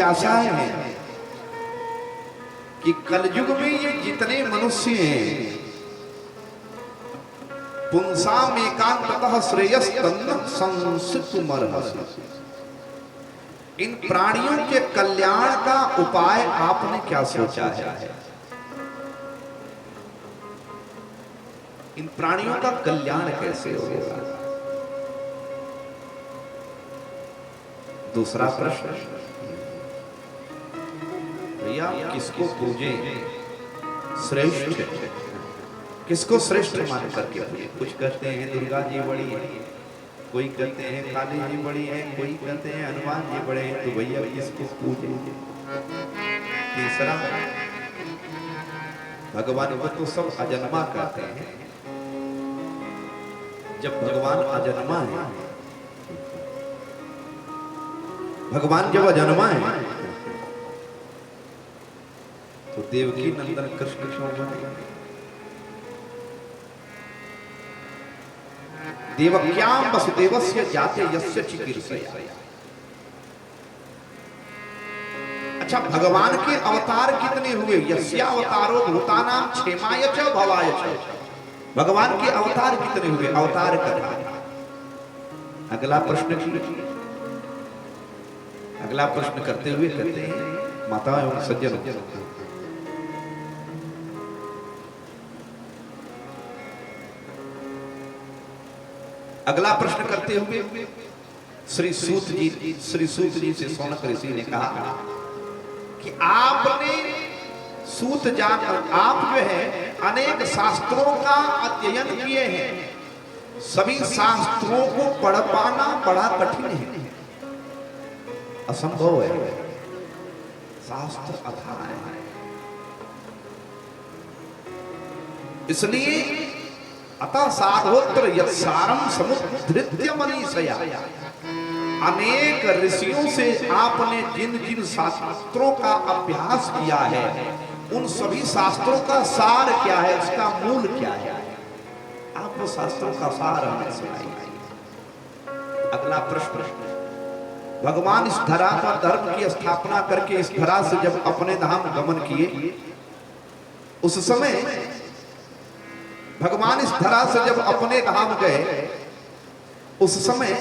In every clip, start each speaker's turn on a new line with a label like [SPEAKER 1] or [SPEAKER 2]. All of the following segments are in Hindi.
[SPEAKER 1] जिज्ञासाएं हैं कि कलयुग में ये जितने मनुष्य हैं, पुंसाम एकांततः श्रेयस तन्न संसितुमर्हसि, इन प्राणियों के कल्याण का उपाय आपने क्या सोचा है? इन प्राणियों का कल्याण कैसे होगा? दूसरा प्रश्न, भैया किसको पूजे श्रेष्ठ, किसको श्रेष्ठ मान करके पूजे? कुछ कहते हैं दुर्गा जी बड़ी है, कोई कहते हैं काली जी बड़ी है, कोई कहते हैं हनुमान जी बड़े हैं, तो भैया किसको पूजे? तीसरा, भगवान को तो सब अजन्मा कहते हैं। जब भगवान अजन्मा है, भगवान जब अजन्मा है तो देवकी नंदन कृष्ण क्यों बने? देवक्याम वसुदेवस्य जाते यस्य चिकीर्षया। अच्छा, भगवान के अवतार कितने हुए? यस्यावतारो भूतानां क्षेमाय च भवाय च। भगवान के अवतार कितने हुए? अवतार कथा। अगला प्रश्न कीजिए। अगला प्रश्न करते हुए कहते हैं, माता एवं सज्जन, अगला प्रश्न करते हुए श्री सूत जी से शौनक ऋषि ने कहा कि आपने सूत जान, आप जो है अनेक शास्त्रों का अध्ययन किए हैं, सभी शास्त्रों को पढ़ पाना बड़ा कठिन है, असंभव है, शास्त्र अथाह है। इसलिए अतः साधोत्र यत्सारम समुद्धृत्य मनीषया, अनेक ऋषियों से आपने जिन जिन शास्त्रों का अभ्यास किया है, उन सभी शास्त्रों का सार क्या है, उसका मूल क्या है, आप वो शास्त्रों का सार हमें सुनाइए। अगला प्रश्न, भगवान इस धरा पर धर्म की स्थापना करके इस धरा से जब अपने धाम गमन किए, उस समय भगवान इस धरा से जब अपने धाम गए, उस समय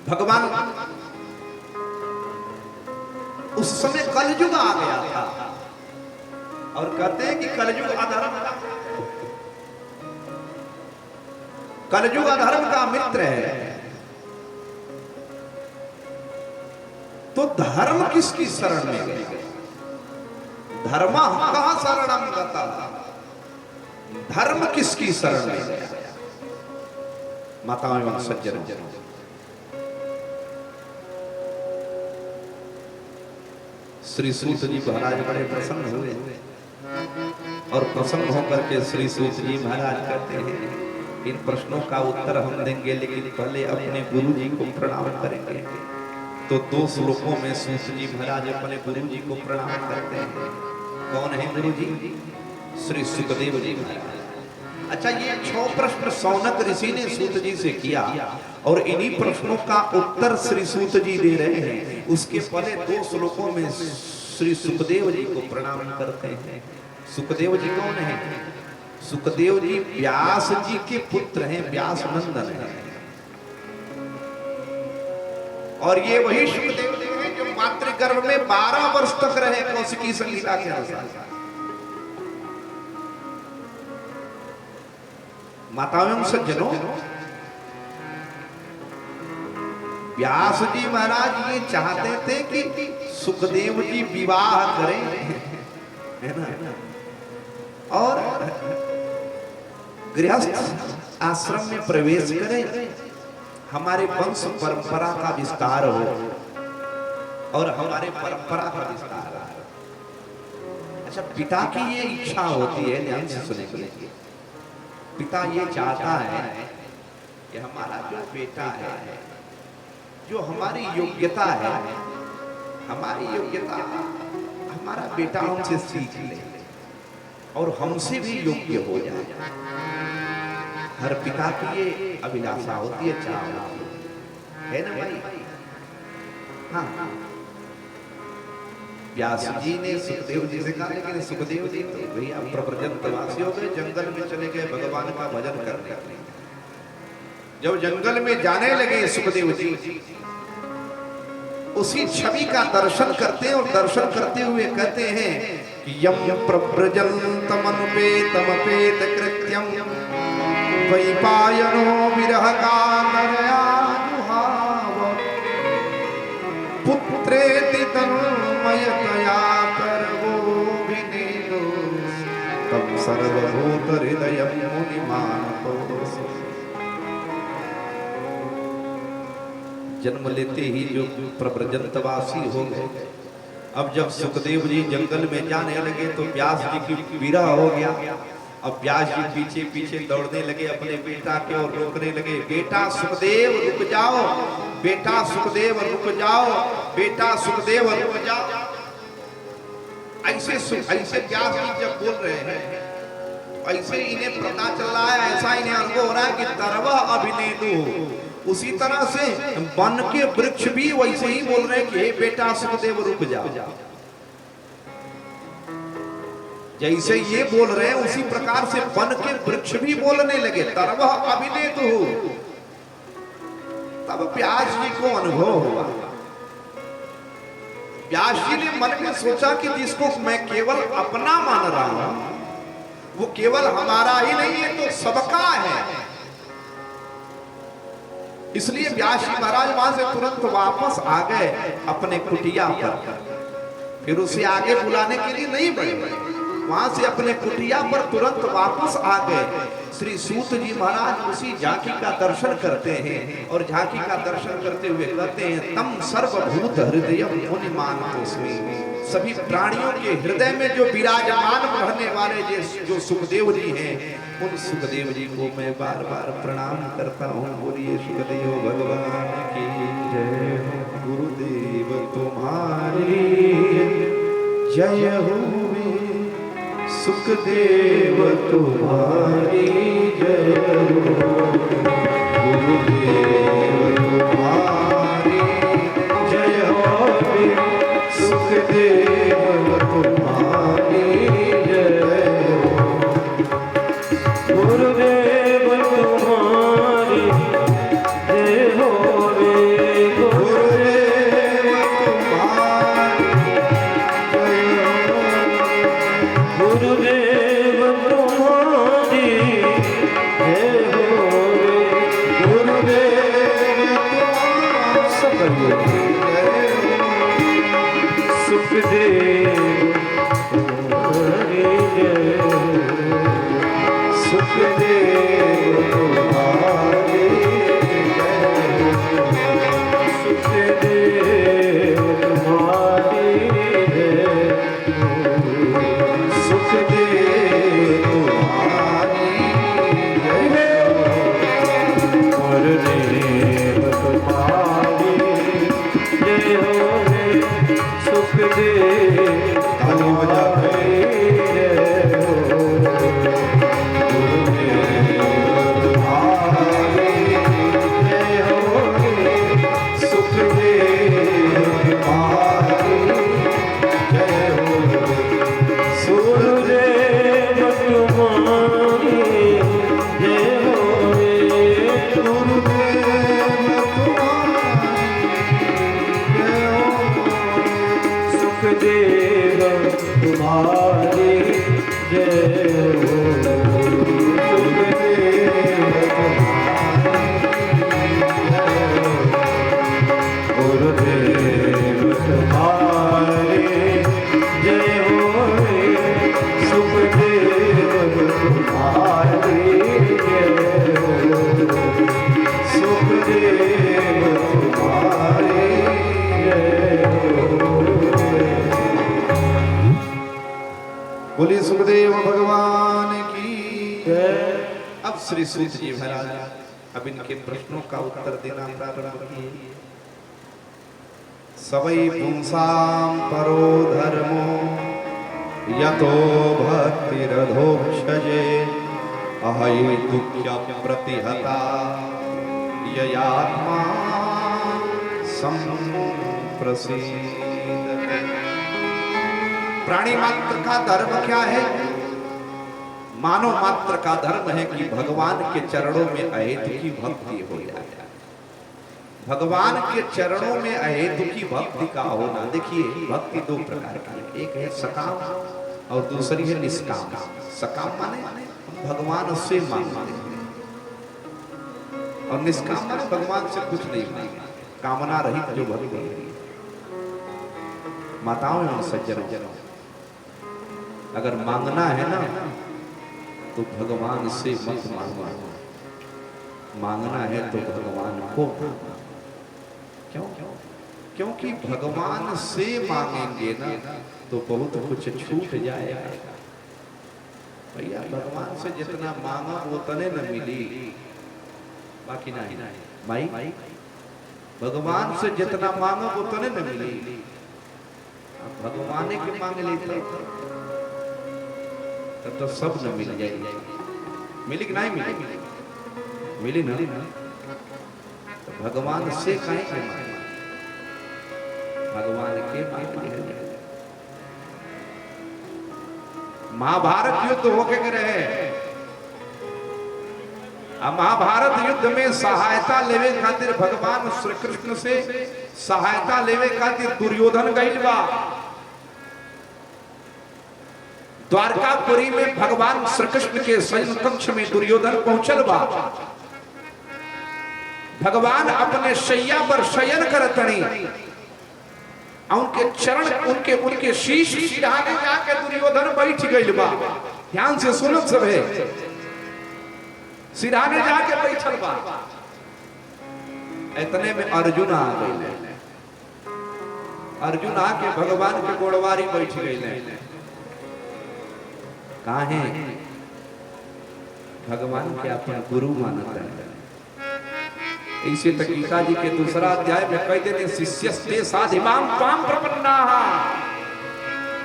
[SPEAKER 1] भगवान, उस समय कलयुग आ गया था, और कहते हैं कि कलयुग अधर्म का, कलयुग अधर्म का मित्र है। तो धर्म किसकी शरण में गए? धर्म कहां शरणम गता, धर्म किसकी शरण में गया? माताओं एवं सज्जनों, श्री सूत जी महाराज बड़े प्रसन्न हुए, और प्रसन्न होकर के श्री सूत जी महाराज कहते हैं, इन प्रश्नों का उत्तर हम देंगे, लेकिन पहले अपने गुरु जी को प्रणाम करेंगे। तो 2 श्लोकों में सूत जी महाराज अपने गुरु जी को प्रणाम करते हैं। कौन है गुरु जी? श्री सुखदेव जी महाराज। अच्छा, ये 6 प्रश्न शौनक ऋषि ने सूत जी से किया, और इन्हीं प्रश्नों का उत्तर श्री सूत जी दे रहे हैं। उसके पहले 2 श्लोकों में श्री सुखदेव जी को प्रणाम करते हैं। सुखदेव जी कौन है? सुखदेव जी व्यास जी के पुत्र हैं, व्यास नंदन है। और ये वही सुखदेव जी हैं जो मातृगर्भ में 12 वर्ष तक रहे, कौशिकी संहिता के अनुसार। माताओं एवं सज्जनों, व्यास जी महाराज ये चाहते थे कि सुखदेव जी विवाह करें, है ना, और गृहस्थ आश्रम में प्रवेश करें, हमारे वंश परंपरा का विस्तार हो और हमारे परंपरा का विस्तार हो। अच्छा, पिता की ये इच्छा होती है, ध्यान से सुनेंगे। पिता ये चाहता है कि हमारा जो बेटा है, जो हमारी योग्यता है, हमारी योग्यता, हमारा बेटा हमसे सीख ले और हमसे भी योग्य हो जाए। हर पिता की ये अभिलाषा होती है, चाह होती है ना भाई। हाँ, व्यास जी ने सुखदेव जी से कहा, लेकिन सुखदेव जी तो भैया प्रव्रजंतवासी हो गए, जंगल में चले गए भगवान का भजन करने। जब जंगल में जाने लगे सुखदेव जी, उसी छवि का दर्शन करते हैं और दर्शन करते हुए कहते हैं कि यम प्रव्रजन्तमनुपेतमपेत कृत्यम वैपायनो विरह कातरयानुहाव पुत्रेति तन्मयतया कर्मोऽभिनेदो तं सर्वभूतहृदयं मुनिमानतोऽसि। जन्म लेते ही जो प्रव्रजंतवासी हो गए, अब जब सुखदेव जी जंगल में जाने लगे तो व्यास जी की विरह हो गया। अब व्यास जी पीछे पीछे दौड़ने लगे अपने बेटा के और रोकने लगे, बेटा सुखदेव रुक जाओ, बेटा सुखदेव रुक जाओ, बेटा सुखदेव रुक जाओ। ऐसे व्यास जी जब बोल रहे हैं, ऐसे इन्हें पता चल रहा है, ऐसा इन्हें अनुभव हो रहा है कि तरवा अभिनेदु। उसी तरह से वन के वृक्ष भी वैसे ही बोल रहे हैं कि हे बेटा सुखदेव रुक जाओ। जैसे ये बोल रहे हैं उसी प्रकार से वन के वृक्ष भी बोलने लगे, तरवा अभिनेदु। तब व्यास जी को अनुभव हुआ। व्यास जी ने मन में सोचा कि जिसको मैं केवल अपना मान रहा हूं, वो केवल हमारा ही नहीं है, तो सबका है। इसलिए व्यास जी महाराज वहां से तुरंत वापस आ गए अपने कुटिया पर। फिर उसे आगे बुलाने के लिए नहीं बढ़े, वहां से अपने कुटिया पर तुरंत वापस आ गए। श्री सूत जी महाराज उसी झांकी का दर्शन करते हैं और झांकी का दर्शन करते हुए कहते हैं, तम सर्वभूत हृदयम मुनिमानतोऽस्मि। सभी प्राणियों के हृदय में जो विराजमान रहने वाले जो सुखदेव जी हैं, उन सुखदेव जी को मैं बार बार प्रणाम करता हूँ। बोलिए सुखदेव भगवान की जय हो, गुरुदेव तुम्हारी जय हो, सुखदेव तुम्हारी जय हो, गुरुदेव तुम्हारी जय हो, सुखदेव तुम्हारी जय हो, गुरुदेव तुम्हारी जय हो, गुरुदेव तुम्हारी जय हो, गुरुदेव तुम्हारी जय हो, गुरुदेव तुम्हारी सुखदेव तुम्हारी जय हो, सुखदेव तुम्हारी जय हो, सुखदेव तुम्हारी जय हो, सुखदेव तुम्हारी जय हो, गुरुदेव तुम्हारी जय हो, सुखदेव ताली बजा के जय हो, गुरुदेव तुम्हारी जय हो, सुखदेव तुम्हारी जय हो, गुरुदेव तुम्हारी जय हो, गुरुदेव सुखदेव तुम्हारी जय हो, सुखदेव गुरुदेव तुम्हारी जय हो, सुखदेव तुम्हारी जय हो, सुखदेव तुम्हारी जय हो। बोलिए सुखदेव भगवान की जय। अब श्री सूत जी महाराज अब इनके प्रश्नों का उत्तर देना प्रारंभ किए। सवै पुंसां परो धर्मो यतो भक्तिरधोक्षजे अहैतुक्य प्रतिहता ययात्मा संप्रतिष्ठते। प्रसीद। प्राणी मात्र का धर्म क्या है? मानव मात्र का धर्म है कि भगवान के चरणों में अहेतु की भक्ति हो जाए। भगवान के चरणों में अहेतु की भक्ति का होना। देखिए भक्ति दो प्रकार की है, एक है सकाम और दूसरी है निष्काम। सकाम माने हम भगवान से मांगते हैं और निष्काम माने भगवान से कुछ नहीं मांगते, कामना रहित जो भक्ति है। माताओं एवं सज्जनों, अगर मांगना है ना तो भगवान से मत मांगो, मांगना है तो भगवान को। क्यों? क्योंकि भगवान से मांगेंगे ना तो बहुत कुछ छूट जाएगा। भैया भगवान से जितना मांगा उतने न मिली, बाकी नहीं। भाई भगवान से जितना मांगो उतने न मिली। भगवान के मांग लेते तब तो सब न मिल जाएगी। मिली कि नहीं मिली? मिली ना। तो भगवान से कहीं के मांगे, भगवान के मांगे। महाभारत युद्ध होके रहे, महाभारत युद्ध में सहायता लेवे खातिर भगवान श्री कृष्ण से सहायता लेवे खातिर दुर्योधन गइल बा। द्वारकापुरी में भगवान श्री कृष्ण के शयन कक्ष में दुर्योधन पहुंचल बा। भगवान अपने शैया पर शयन करतनी, उनके चरण उनके शीश सिरहाने जाके दुर्योधन बैठ गइल बा। ध्यान से सुनो सब है, सिरहाने जाके बैठल बा। इतने में अर्जुन आ गए। अर्जुन आके भगवान के गोड़वारी बैठ गए। कहाँ है? भगवान के अपना गुरु मानता है। इसे तक गीता जी के दूसरा अध्याय में कह देते शिष्यस्ते साधिमाम त्वाम प्रपन्नाः,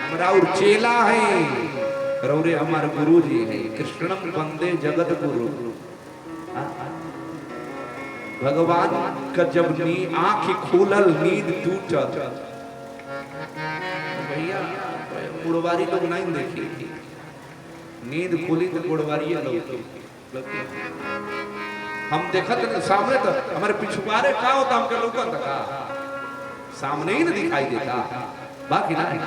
[SPEAKER 1] हमरा और चेला है रौरे हमारे गुरु जी है। कृष्णम वंदे जगत गुरु। भगवान का जब आंख खुलल नींद टूटल, भैया गुड़वारी लोग नहीं देखी, नींद खुली तो गुड़वारी लोग हम देखत नहीं सामने, तो हमारे पिछुआरे का होता हमके लोग सामने ही नहीं दिखाई देता, बाकी नहीं।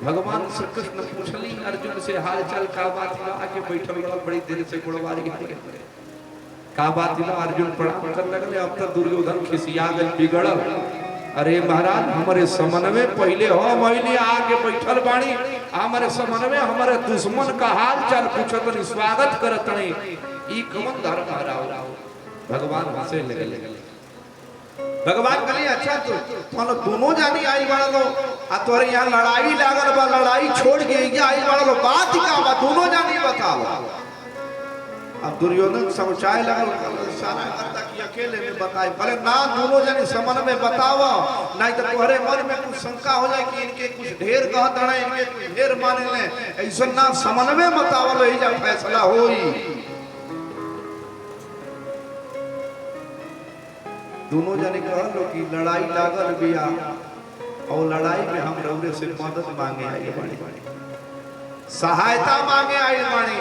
[SPEAKER 1] भगवान श्री कृष्ण पूछली अर्जुन से हाल चाल का बात, आके बैठल बड़ी देर से गुड़वारी का बात। अर्जुन प्रणाम कर लगले। अब तक दुर्योधन खिसिया गए, बिगड़ल। अरे महाराज हमारे समन्वय पहले हो महिले आके बैठल बाणी, हमारे समन्वय हमारे दुश्मन का हाल चाल पूछत, स्वागत करत नहीं, ई कौन धर्म हराओ। भगवान हंसे लगे। भगवान कहले अच्छा तो दोनों जानी आई बड़ा लो, आ तोरे यहाँ लड़ाई लागल बा, लड़ाई छोड़ के आई बड़ा लो, बात का बा दोनों जानी बताओ। अब दुर्योधन समझाए लगल, सारा करता कि अकेले में बताए। भले ना दोनों जानी समन में बताओ, नहीं तो तुम्हारे मन में कुछ शंका हो जाए कि इनके कुछ ढेर कहत रहे, इनके कुछ ढेर माने ले, ऐसा ना समन में बताओ, यही जब फैसला होई। दोनों जानी कहलो कि लड़ाई लागल बिया और लड़ाई में हम रौरे से मदद मांगे आई बानी, सहायता मांगे आई बानी,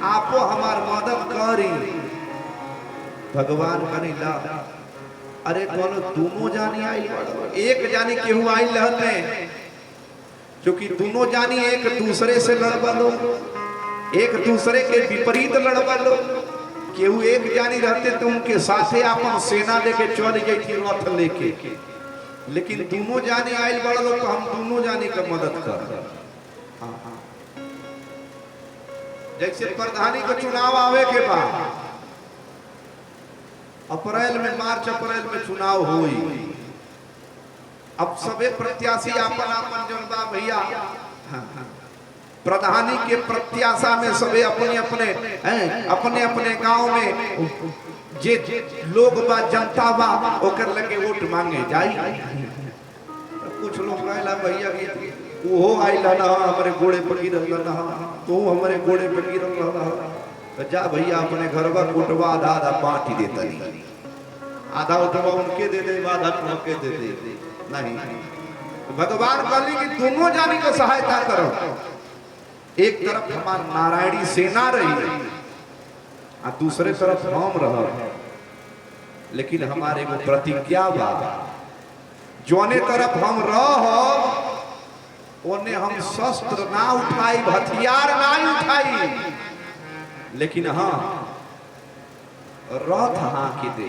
[SPEAKER 1] आपो हमार मदद करी। भगवान कनी ला, अरे कोनो दोनों जानी आई, एक जानी केहू आई रहते, क्योंकि दोनों जानी एक दूसरे से लड़बलो, एक दूसरे के विपरीत लड़बलो। केहू एक जानी रहते तो उनके साथे अपन सेना लेके चल जाती रथ लेके, लेकिन दोनों जानी आयल बड़ा लोग तो हम दोनों जानी का मदद कर। जैसे प्रधानी का चुनाव आवे के बाद अप्रैल में, मार्च अप्रैल में चुनाव हुई। अब सबे प्रत्याशी अपन अपन जनता भैया प्रधानी के प्रत्याशा में सबे अपने अपने गांव में जे लोग बा जनता बा ओकर लगे वोट मांगे जाई। कुछ लोग कहला भैया वो आइला ना हमारे गोड़े पर गिरल ना, तो हमारे गोड़े पर गिरल ना, तो जा भैया अपने घरवा कोटवा आधा आधा बांट देता नहीं। आधा उठवा उनके दे दे, आधा उनके दे दे, नहीं। भगवान कहली कि दोनों जानी को सहायता करो। एक तरफ हमार नारायणी सेना रही और दूसरे तरफ हम रह, लेकिन हमारे वो प्रतिज्ञा बा, जोने तरफ हम रह ओने हम शस्त्र ना उठाई, हथियार ना उठाई, लेकिन हाँ रथ हाँकी दे,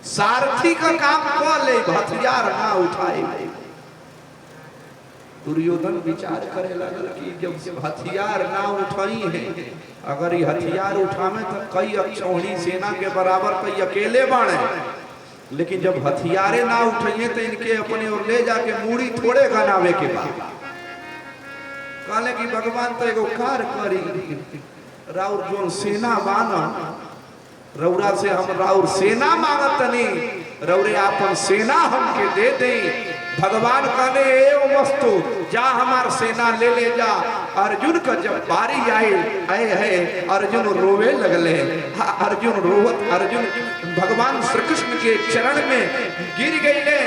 [SPEAKER 1] सारथी का काम कर ले, हथियार ना उठाई। दुर्योधन विचार करे लगल कि जब हथियार ना उठाई है, अगर ये हथियार उठावे तो कई अक्षौहिणी सेना के बराबर कई अकेले बाणे, लेकिन जब हथियारे ना उठाइए तो इनके अपने और ले जाके मूड़ी थोड़े गनावे के बाद कहले कि भगवान तो एगो कार करी, राउर जो सेना बाना रौरा से हम राउर सेना मांगत नहीं, रौरे आपन सेना हमके दे दे। भगवान कहले ए वस्तु जा हमार सेना ले ले जा। अर्जुन का जब बारी आए है अर्जुन रोवे लगले, अर्जुन रोवत, अर्जुन भगवान श्री कृष्ण के चरण में गिर गए,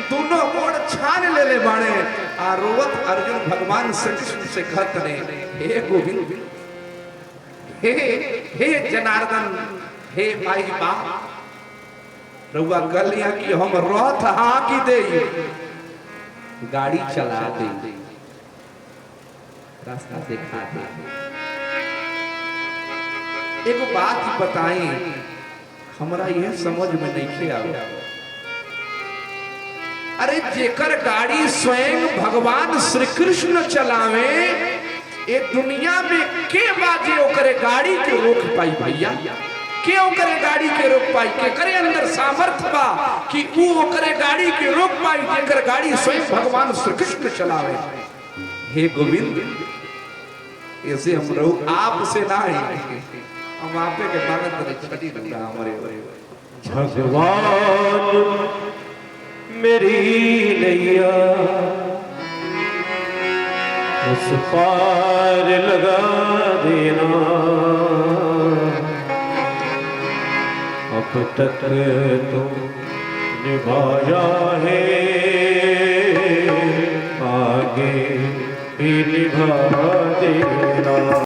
[SPEAKER 1] दोनों गोड़ छान ले ले बाणे आ रोवत अर्जुन भगवान श्री कृष्ण से कहत ने हे गोविंद, हे जनार्दन, हे माई बाप, रउआ कहलिया कि हम रथ हाँकी दे, गाड़ी चला दे, रास्ता दिखा दे। एक बात बताई, हमरा यह समझ में नहीं आया, अरे जेकर गाड़ी स्वयं भगवान श्री कृष्ण चलावे, ये दुनिया में के बाजे ओकरे गाड़ी के रोक पाई भैया, के ओकरे गाड़ी के रोक पाई, के करे अंदर सामर्थ्य बा कि वो ओकरे गाड़ी के रोक पाई, जेकर गाड़ी स्वयं भगवान श्री कृष्ण चलावे। हे गोविंद, ऐसे हम लोग आपसे ना है, हम आपे के मांगत नहीं छटी लगा हमारे
[SPEAKER 2] भगवान मेरी नैया उस पार लगा देना, अब तक तो निभाया है, आगे भी निभा देना।